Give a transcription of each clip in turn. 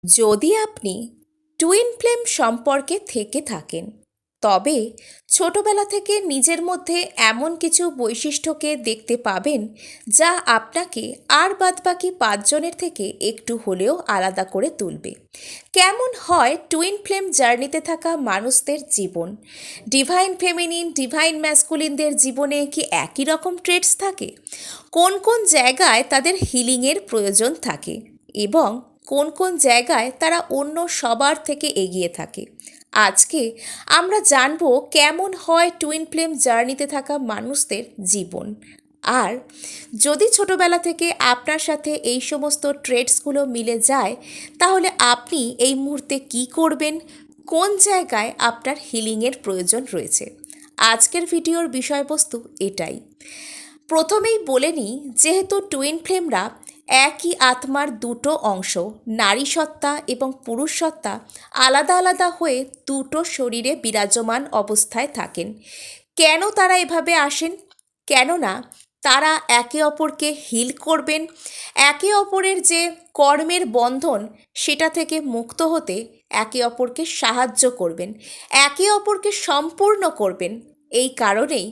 যদি আপনি twin flame সম্পর্কে থেকে থাকেন, তবে ছোটবেলা থেকে নিজের মধ্যে এমন কিছু বৈশিষ্ট্যকে দেখতে পাবেন যা আপনাকে আর বাদবাকি পাঁচজনের থেকে একটু হলেও আলাদা করে তুলবে। কেমন হয় টুইন ফ্লেম জার্নিতে থাকা মানুষদের জীবন? ডিভাইন ফেমিনিন, ডিভাইন ম্যাসকুলিনদের জীবনে কি একই রকম ট্রেটস থাকে? কোন কোন জায়গায় তাদের হিলিংয়ের প্রয়োজন থাকে এবং কোন কোন জায়গায় তারা অন্য সবার থেকে এগিয়ে থাকে? আজকে আমরা জানব কেমন হয় টুইন ফ্লেম জার্নিতে থাকা মানুষদের জীবন। আর যদি ছোটবেলা থেকে আপনার সাথে এই সমস্ত ট্রেটসগুলো মিলে যায়, তাহলে আপনি এই মুহূর্তে কি করবেন, কোন জায়গায় আপনার হিলিংয়ের প্রয়োজন রয়েছে। আজকের ভিডিওর বিষয়বস্তু এটাই। প্রথমেই বলে নিই, যেহেতু টুইন ফ্লেমরা একই আত্মার দুটো অংশ, নারী সত্তা এবং পুরুষ সত্তা আলাদা আলাদা হয়ে দুটো শরীরে বিরাজমান অবস্থায় থাকেন। কেন তারা এভাবে আসেন? কেননা তারা একে অপরকে হিল করবেন, একে অপরের যে কর্মের বন্ধন সেটা থেকে মুক্ত হতে একে অপরকে সাহায্য করবেন, একে অপরকে সম্পূর্ণ করবেন। এই কারণেই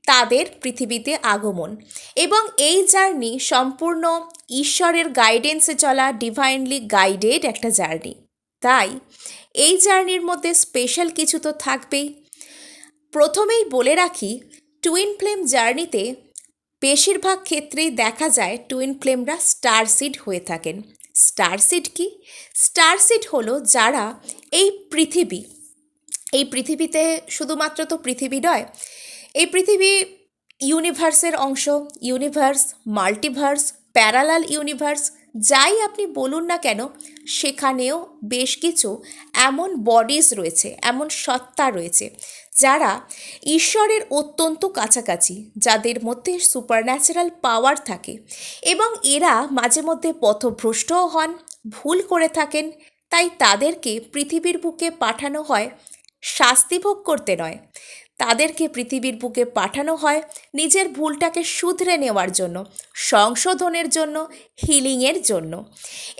তাদের পৃথিবীতে আগমন, এবং এই জার্নি সম্পূর্ণ ঈশ্বরের গাইডেন্সে চলা, ডিভাইনলি গাইডেড একটা জার্নি। তাই এই জার্নির মধ্যে স্পেশাল কিছু তো থাকবেই। প্রথমেই বলে রাখি, টুইন ফ্লেম জার্নিতে বেশিরভাগ ক্ষেত্রেই দেখা যায় টুইন ফ্লেমরা স্টারসিড হয়ে থাকেন। স্টারসিড কি? স্টারসিড হলো যারা এই পৃথিবীতে শুধুমাত্র তো পৃথিবী নয়, এই পৃথিবী ইউনিভার্সের অংশ। ইউনিভার্স, মাল্টিভার্স, প্যারালাল ইউনিভার্স, যাই আপনি বলুন না কেন, সেখানেও বেশ কিছু এমন বডিজ রয়েছে, এমন সত্তা রয়েছে যারা ঈশ্বরের অত্যন্ত কাছাকাছি, যাদের মধ্যে সুপারন্যাচারাল পাওয়ার থাকে, এবং এরা মাঝে মধ্যে পথভ্রষ্টও হন, ভুল করে থাকেন। তাই তাদেরকে পৃথিবীর বুকে পাঠানো হয় শাস্তি ভোগ করতে নয়, তাদেরকে পৃথিবীর বুকে পাঠানো হয় নিজের ভুলটাকে শুধরে নেওয়ার জন্য, সংশোধনের জন্য, হিলিংয়ের জন্য।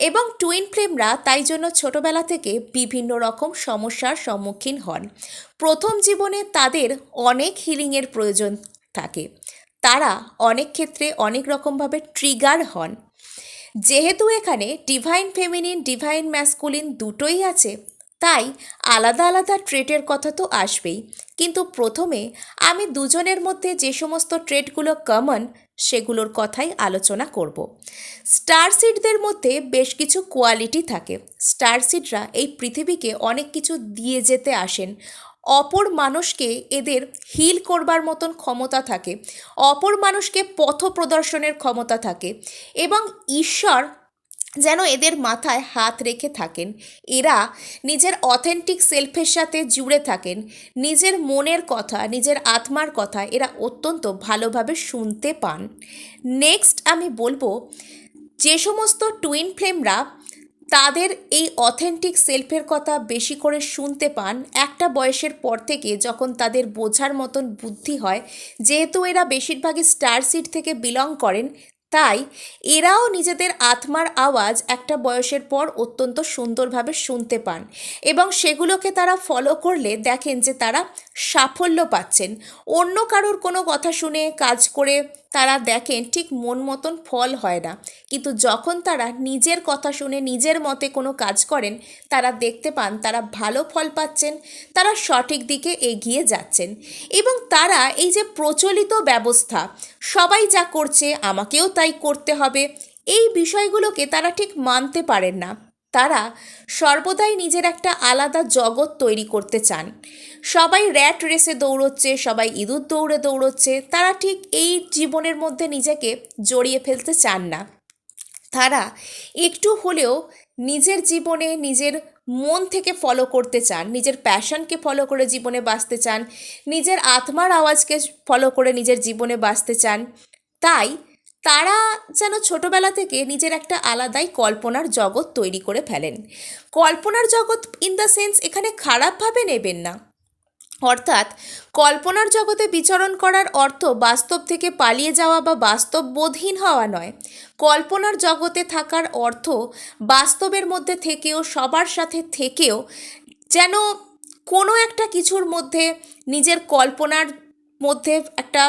এবং টুইন ফ্লেমরা তাই জন্য ছোটবেলা থেকে বিভিন্ন রকম সমস্যার সম্মুখীন হন। প্রথম জীবনে তাদের অনেক হিলিংয়ের প্রয়োজন থাকে, তারা অনেক ক্ষেত্রে অনেক রকমভাবে ট্রিগার হন। যেহেতু এখানে ডিভাইন ফেমিনিন, ডিভাইন ম্যাসকুলিন দুটোই আছে, তাই আলাদা আলাদা ট্রেটের কথা তো আসবেই। কিন্তু প্রথমে আমি দুজনের মধ্যে যে সমস্ত ট্রেটগুলো কমন, সেগুলোর কথাই আলোচনা করব। স্টারসিডদের মধ্যে বেশ কিছু কোয়ালিটি থাকে। স্টারসিডরা এই পৃথিবীকে অনেক কিছু দিয়ে যেতে আসেন। অপর মানুষকে এদের হিল করবার মতন ক্ষমতা থাকে, অপর মানুষকে পথ প্রদর্শনের ক্ষমতা থাকে, এবং ঈশ্বর যেন এদের মাথায় হাত রেখে থাকেন। এরা নিজের অথেন্টিক সেলফের সাথে জুড়ে থাকেন, নিজের মনের কথা, নিজের আত্মার কথা এরা অত্যন্ত ভালোভাবে শুনতে পান। নেক্সট আমি বলবো, যে সমস্ত টুইন ফ্লেমরা তাদের এই অথেন্টিক সেলফের কথা বেশি করে শুনতে পান একটা বয়সের পর থেকে, যখন তাদের বোঝার মতন বুদ্ধি হয়, যেহেতু এরা বেশিরভাগই স্টার সিড থেকে বিলং করেন, তাই এরাও নিজেদের আত্মার আওয়াজ একটা বয়সের পর অত্যন্ত সুন্দরভাবে শুনতে পান, এবং সেগুলোকে তারা ফলো করলে দেখেন যে তারা সাফল্য পাচ্ছেন। অন্য কারোর কোনো কথা শুনে কাজ করে তারা দেখেন ঠিক মন মতন ফল হয় না, কিন্তু যখন তারা নিজের কথা শুনে নিজের মতে কোনো কাজ করেন, তারা দেখতে পান তারা ভালো ফল পাচ্ছেন, তারা সঠিক দিকে এগিয়ে যাচ্ছেন। এবং তারা এই যে প্রচলিত ব্যবস্থা, সবাই যা করছে আমাকেও তাই করতে হবে, এই বিষয়গুলোকে তারা ঠিক মানতে পারেন না। তারা সর্বদাই নিজের একটা আলাদা জগৎ তৈরি করতে চান। সবাই র্যাট রেসে দৌড়চ্ছে, সবাই ইঁদুর দৌড়ে দৌড়চ্ছে, তারা ঠিক এই জীবনের মধ্যে নিজেকে জড়িয়ে ফেলতে চান না। তারা একটু হলেও নিজের জীবনে নিজের মন থেকে ফলো করতে চান, নিজের প্যাশনকে ফলো করে জীবনে বাঁচতে চান, নিজের আত্মার আওয়াজকে ফলো করে নিজের জীবনে বাঁচতে চান। তাই তারা যেন ছোটবেলা থেকে নিজের একটা আলাদাই কল্পনার জগৎ তৈরি করে ফেলেন। কল্পনার জগৎ ইন দ্য সেন্স এখানে খারাপভাবে নেবেন না, অর্থাৎ কল্পনার জগতে বিচরণ করার অর্থ বাস্তব থেকে পালিয়ে যাওয়া বা বাস্তববোধহীন হওয়া নয়। কল্পনার জগতে থাকার অর্থ বাস্তবের মধ্যে থেকেও, সবার সাথে থেকেও যেন কোনো একটা কিছুর মধ্যে নিজের কল্পনার মধ্যে একটা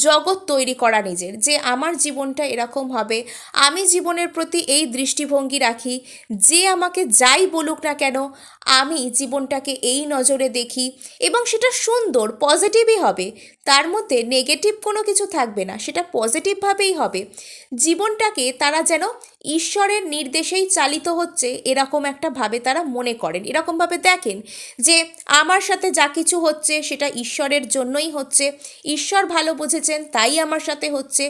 জগৎ তৈরি করা, নিজের যে আমার জীবনটা এরকম হবে, আমি জীবনের প্রতি এই দৃষ্টিভঙ্গি রাখি, যে আমাকে যাই বলুক না কেন আমি জীবনটাকে এই নজরে দেখি, এবং সেটা সুন্দর পজিটিভই হবে, তার মধ্যে নেগেটিভ কোনো কিছু থাকবে না, সেটা পজিটিভভাবেই হবে। জীবনটাকে তারা যেন ঈশ্বরের নির্দেশেই চালিত হচ্ছে এরকম একটা ভাবে তারা মনে করেন, এরকমভাবে দেখেন যে আমার সাথে যা কিছু হচ্ছে সেটা ঈশ্বরের জন্যই হচ্ছে, ঈশ্বর ভালো বুঝেছেন তাই আমার সাথে হচ্ছে,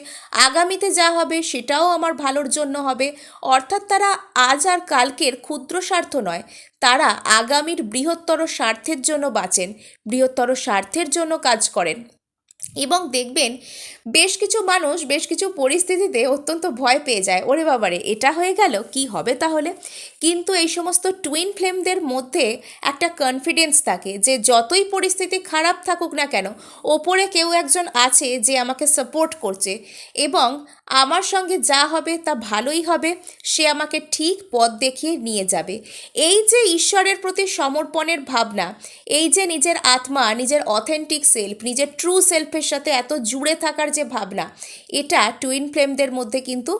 আগামীতে যা হবে সেটাও আমার ভালোর জন্য হবে। অর্থাৎ তারা আজ আর কালকের ক্ষুদ্র স্বার্থ নয়, তারা আগামীর বৃহত্তর স্বার্থের জন্য বাঁচেন, বৃহত্তর স্বার্থের জন্য কাজ করেন। এবং দেখবেন বেশ কিছু মানুষ বেশ কিছু পরিস্থিতিতে অত্যন্ত ভয় পেয়ে যায়, ওরে বাবারে এটা হয়ে গেল কি হবে তাহলে। কিন্তু এই সমস্ত টুইন ফ্লেমদের মধ্যে একটা কনফিডেন্স থাকে যে যতই পরিস্থিতি খারাপ থাকুক না কেন, ওপরে কেউ একজন আছে যে আমাকে সাপোর্ট করছে, এবং আমার সঙ্গে যা হবে তা ভালোই হবে, সে আমাকে ঠিক পথ দেখিয়ে নিয়ে যাবে। এই যে ঈশ্বরের প্রতি সমর্পণের ভাবনা, এই যে নিজের আত্মা, নিজের অথেন্টিক সেলফ, নিজের ট্রু সেলফের সাথে এত জুড়ে থাকার যে ভাবনা, এটা টুইন ফ্লেমদের মধ্যে কিন্তু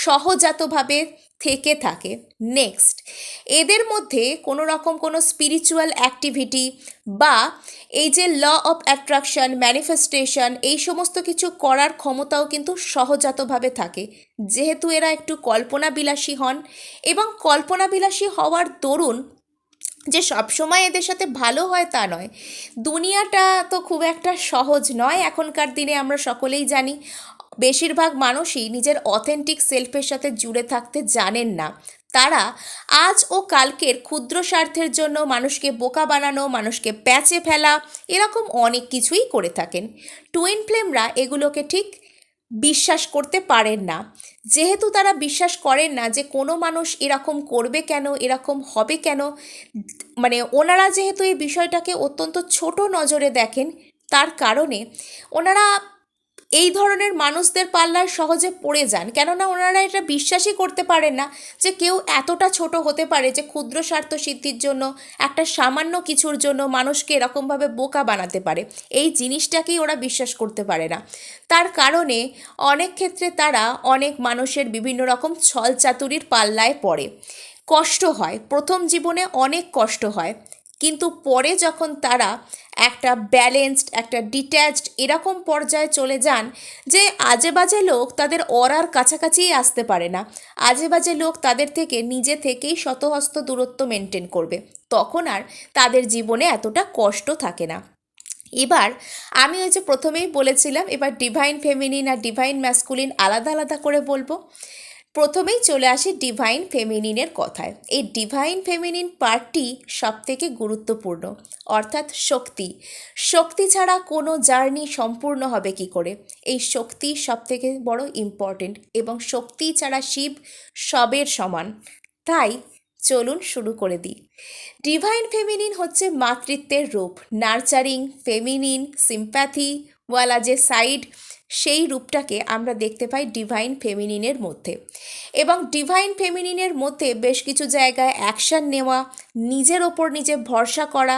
সহজাতভাবে থেকে থাকে। নেক্সট, এদের মধ্যে কোনো রকম কোনো স্পিরিচুয়াল অ্যাক্টিভিটি বা এই যে ল অফ অ্যাট্রাকশন, ম্যানিফেস্টেশন, এই সমস্ত কিছু করার ক্ষমতাও কিন্তু সহজাতভাবে থাকে, যেহেতু এরা একটু কল্পনাবিলাসী হন। এবং কল্পনাবিলাসী হওয়ার দরুন যে সবসময় এদের সাথে ভালো হয় তা নয়, দুনিয়াটা তো খুব একটা সহজ নয় এখনকার দিনে, আমরা সকলেই জানি। বেশিরভাগ মানুষই নিজের অথেন্টিক সেলফের সাথে জুড়ে থাকতে জানেন না, তারা আজ ও কালকের ক্ষুদ্র স্বার্থের জন্য মানুষকে বোকা বানানো, মানুষকে প্যাচে ফেলা, এরকম অনেক কিছুই করে থাকেন। টুইন ফ্লেমরা এগুলোকে ঠিক বিশ্বাস করতে পারেন না। যেহেতু তারা বিশ্বাস করেন না যে কোনো মানুষ এরকম করবে কেন, এরকম হবে কেন, মানে ওনারা যেহেতু এই বিষয়টাকে অত্যন্ত ছোট নজরে দেখেন, তার কারণে ওনারা এই ধরনের মানুষদের পাল্লায় সহজে পড়ে যান। কেননা ওনারা এটা বিশ্বাসই করতে পারেন না যে কেউ এতটা ছোট হতে পারে যে ক্ষুদ্র স্বার্থ সিদ্ধির জন্য, একটা সামান্য কিছুর জন্য মানুষকে এরকমভাবে বোকা বানাতে পারে। এই জিনিসটাকেই ওরা বিশ্বাস করতে পারে না। তার কারণে অনেক ক্ষেত্রে তারা অনেক মানুষের বিভিন্ন রকম ছল চাতুরির পাল্লায় পড়ে। কষ্ট হয়, প্রথম জীবনে অনেক কষ্ট হয়, কিন্তু পরে যখন তারা একটা ব্যালেন্সড, একটা ডিট্যাচড এরকম পর্যায়ে চলে যান যে আজে বাজে লোক তাদের অরার কাছাকাছিই আসতে পারে না, আজে বাজে লোক তাদের থেকে নিজে থেকেই শতহস্ত দূরত্ব মেনটেন করবে, তখন আর তাদের জীবনে এতটা কষ্ট থাকে না। এবার আমি ওই যে প্রথমেই বলেছিলাম, এবার ডিভাইন ফেমিনিন আর ডিভাইন ম্যাসকুলিন আলাদা আলাদা করে বলবো। প্রথমেই চলে আসি ডিভাইন ফেমিনিনের কথায়। এই ডিভাইন ফেমিনিন পার্টটি সবথেকে গুরুত্বপূর্ণ, অর্থাৎ শক্তি। শক্তি ছাড়া কোনো জার্নি সম্পূর্ণ হবে কি করে, এই শক্তি সবথেকে বড় ইম্পর্টেন্ট, এবং শক্তি ছাড়া শিব সবের সমান। তাই চলুন শুরু করে দিই। ডিভাইন ফেমিনিন হচ্ছে মাতৃত্বের রূপ, নার্চারিং, ফেমিনিন, সিম্প্যাথি ওয়ালা যে সাইড, সেই রূপটাকে আমরা দেখতে পাই ডিভাইন ফেমিনিনের মধ্যে। এবং ডিভাইন ফেমিনিনের মধ্যে বেশ কিছু জায়গায় অ্যাকশান নেওয়া, নিজের ওপর নিজে ভরসা করা,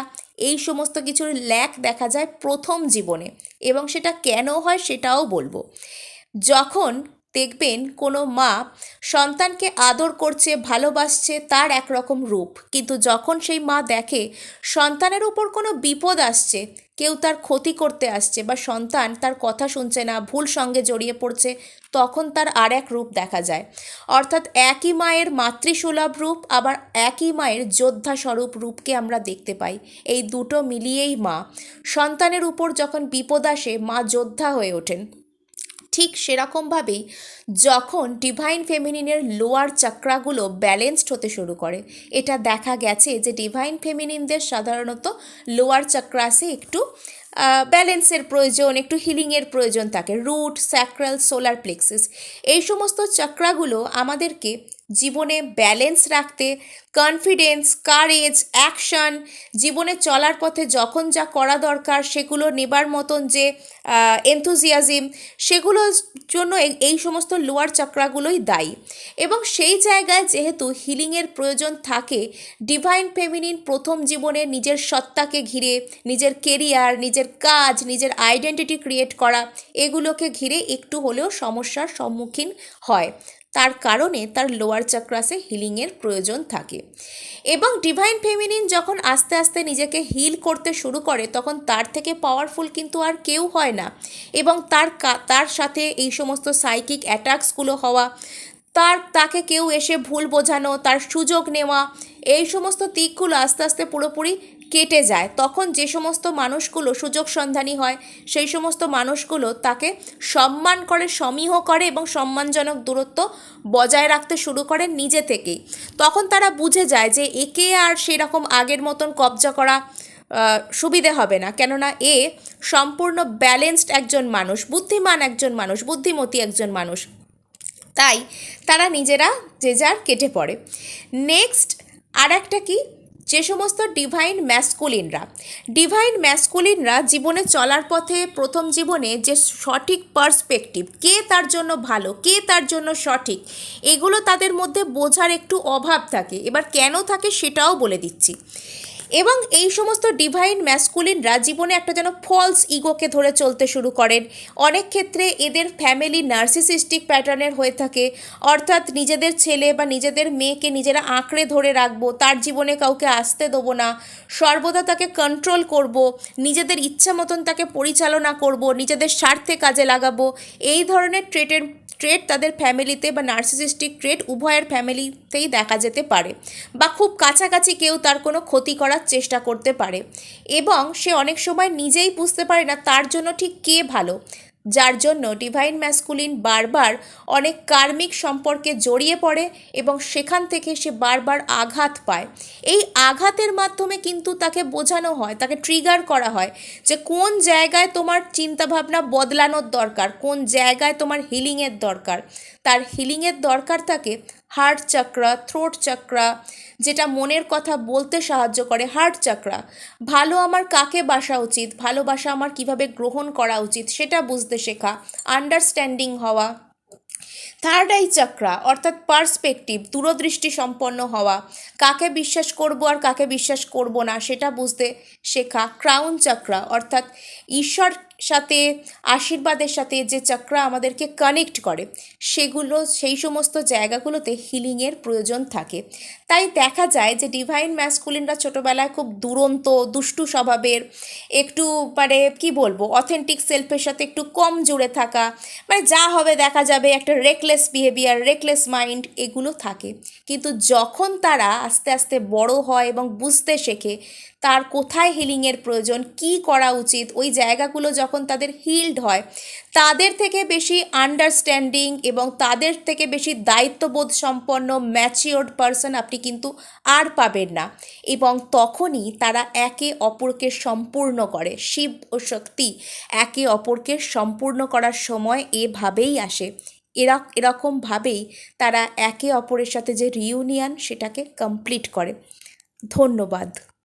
এই সমস্ত কিছুর ল্যাক দেখা যায় প্রথম জীবনে, এবং সেটা কেন হয় সেটাও বলবো। যখন দেখবেন কোনো মা সন্তানকে আদর করছে, ভালোবাসছে, তার একরকম রূপ, কিন্তু যখন সেই মা দেখে সন্তানের উপর কোনো বিপদ আসছে, কেউ তার ক্ষতি করতে আসছে, বা সন্তান তার কথা শুনছে না, ভুল সঙ্গে জড়িয়ে পড়ছে, তখন তার আর এক রূপ দেখা যায়। অর্থাৎ একই মায়ের মাতৃসুলভ রূপ, আবার একই মায়ের যোদ্ধা স্বরূপ রূপকে আমরা দেখতে পাই। এই দুটো মিলিয়েই মা। সন্তানের উপর যখন বিপদ আসে মা যোদ্ধা হয়ে ওঠেন। ঠিক সেরকমভাবেই যখন ডিভাইন ফেমিনিনের লোয়ার চাক্রাগুলো ব্যালেন্সড হতে শুরু করে, এটা দেখা গেছে যে ডিভাইন ফেমিনিনদের সাধারণত লোয়ার চাক্রাসে একটু ব্যালেন্সের প্রয়োজন, একটু হিলিংয়ের প্রয়োজন থাকে। রুট, স্যাক্রাল, সোলার প্লেক্সিস, এই সমস্ত চাক্রাগুলো আমাদেরকে জীবনে ব্যালেন্স রাখতে, কনফিডেন্স, কারেজ, অ্যাকশন, জীবনে চলার পথে যখন যা করা দরকার সেগুলো নেবার মতন যে এনথুজিয়াজম, সেগুলোর জন্য এই সমস্ত লোয়ার চক্রাগুলোই দায়ী। এবং সেই জায়গায় যেহেতু হিলিংয়ের প্রয়োজন থাকে, ডিভাইন ফেমিনিন প্রথম জীবনে নিজের সত্তাকে ঘিরে, নিজের কেরিয়ার, নিজের কাজ, নিজের আইডেন্টিটি ক্রিয়েট করা, এগুলোকে ঘিরে একটু হলেও সমস্যার সম্মুখীন হয়। তার কারণে তার লোয়ার চাক্রাসে হিলিংয়ের প্রয়োজন থাকে। এবং ডিভাইন ফেমিনিন যখন আস্তে আস্তে নিজেকে হিল করতে শুরু করে, তখন তার থেকে পাওয়ারফুল কিন্তু আর কেউ হয় না। এবং তার সাথে এই সমস্ত সাইকিক অ্যাটাকসগুলো হওয়া, তাকে কেউ এসে ভুল বোঝানো, তার সুযোগ নেওয়া, এই সমস্ত দিকগুলো আস্তে আস্তে পুরোপুরি কেটে যায়। তখন যে সমস্ত মানুষগুলো সুযোগ সন্ধানী হয়, সেই সমস্ত মানুষগুলো তাকে সম্মান করে, সমীহ করে এবং সম্মানজনক দূরত্ব বজায় রাখতে শুরু করে নিজে থেকেই। তখন তারা বুঝে যায় যে একে আর সেরকম আগের মতন কবজা করা সুবিধে হবে না, কেননা এ সম্পূর্ণ ব্যালেন্সড একজন মানুষ, বুদ্ধিমান একজন মানুষ, বুদ্ধিমতী একজন মানুষ। তাই তারা নিজেরা যে যার কেটে পড়ে। নেক্সট আর একটা কি, যে সমস্ত ডিভাইন ম্যাসকুলিনরা জীবনে চলার পথে প্রথম জীবনে যে সঠিক পার্সপেক্টিভ, কে তার জন্য ভালো, কে তার জন্য সঠিক, এগুলো তাদের মধ্যে বোঝার একটু অভাব থাকে। এবার কেন থাকে সেটাও বলে দিচ্ছি। এবং এই সমস্ত ডিভাইন ম্যাসকুলিনরা জীবনে একটা যেন ফলস ইগোকে ধরে চলতে শুরু করেন। অনেক ক্ষেত্রে এদের ফ্যামিলি নার্সিসিস্টিক প্যাটার্নের হয়ে থাকে, অর্থাৎ নিজেদের ছেলে বা নিজেদের মেয়েকে নিজেরা আঁকড়ে ধরে রাখবো, তার জীবনে কাউকে আসতে দেবো না, সর্বদা তাকে কন্ট্রোল করব, নিজেদের ইচ্ছা মতন তাকে পরিচালনা করব, নিজেদের স্বার্থে কাজে লাগাবো। এই ধরনের ট্রেট তাদের ফ্যামিলিতে বা নার্সিসিস্টিক ট্রেট উভয়ের ফ্যামিলিতেই দেখা যেতে পারে, বা খুব কাছাকাছি কেউ তার কোনো ক্ষতি করার চেষ্টা করতে পারে। এবং সে অনেক সময় নিজেই বুঝতে পারে না তার জন্য ঠিক কে ভালো, যার জন্য ডিভাইন ম্যাসকুলিন বারবার অনেক কার্মিক সম্পর্কে জড়িয়ে পড়ে এবং সেখান থেকে সে বারবার আঘাত পায়। এই আঘাতের মাধ্যমে কিন্তু তাকে বোঝানো হয়, তাকে ট্রিগার করা হয় যে কোন জায়গায় তোমার চিন্তাভাবনা বদলানোর দরকার, কোন জায়গায় তোমার হিলিংয়ের দরকার। তার হিলিংয়ের দরকার থাকে হার্ট চক্রা, থ্রোট চক্রা, যেটা মনের কথা বলতে সাহায্য করে, হার্ট চক্রা। ভালো আমার কাকে বাসা উচিত, ভালোবাসা আমার কিভাবে গ্রহণ করা উচিত সেটা বুঝতে শেখা, আন্ডারস্ট্যান্ডিং হওয়া। থার্ড আই চক্রা অর্থাৎ পার্সপেক্টিভ, দূরদৃষ্টি সম্পন্ন হওয়া, কাকে বিশ্বাস করব আর কাকে বিশ্বাস করব না সেটা বুঝতে শেখা। ক্রাউন চক্রা অর্থাৎ ঈশ্বর সাথে, আশীর্বাদের সাথে যে চক্রা আমাদেরকে কানেক্ট করে, সেই সমস্ত জায়গাগুলোতে হিলিংয়ের প্রয়োজন থাকে। তাই দেখা যায় যে ডিভাইন ম্যাসকুলিনরা ছোটোবেলায় খুব দুরন্ত, দুষ্টু স্বভাবের, একটু মানে কি বলবো, অথেন্টিক সেলফের সাথে একটু কম জুড়ে থাকা, মানে যা হবে দেখা যাবে, একটা রেকলেস বিহেভিয়ার, রেকলেস মাইন্ড, এগুলো থাকে। কিন্তু যখন তারা আস্তে আস্তে বড় হয় এবং বুঝতে শেখে তার কোথায় হিলিংয়ের প্রয়োজন, কি করা উচিত, ওই জায়গাগুলো যখন তাদের হিলড হয়, তাদের থেকে বেশি আন্ডারস্ট্যান্ডিং এবং তাদের থেকে বেশি দায়িত্ববোধ সম্পন্ন ম্যাচিওরড পারসন আপনি কিন্তু আর পাবেন না। এবং তখনই তারা একে অপরকে সম্পূর্ণ করে, শিব ও শক্তি একে অপরকে সম্পূর্ণ করার সময় এভাবেই আসে। এরকমভাবেই তারা একে অপরের সাথে যে রিউনিয়ন সেটাকে কমপ্লিট করে। ধন্যবাদ।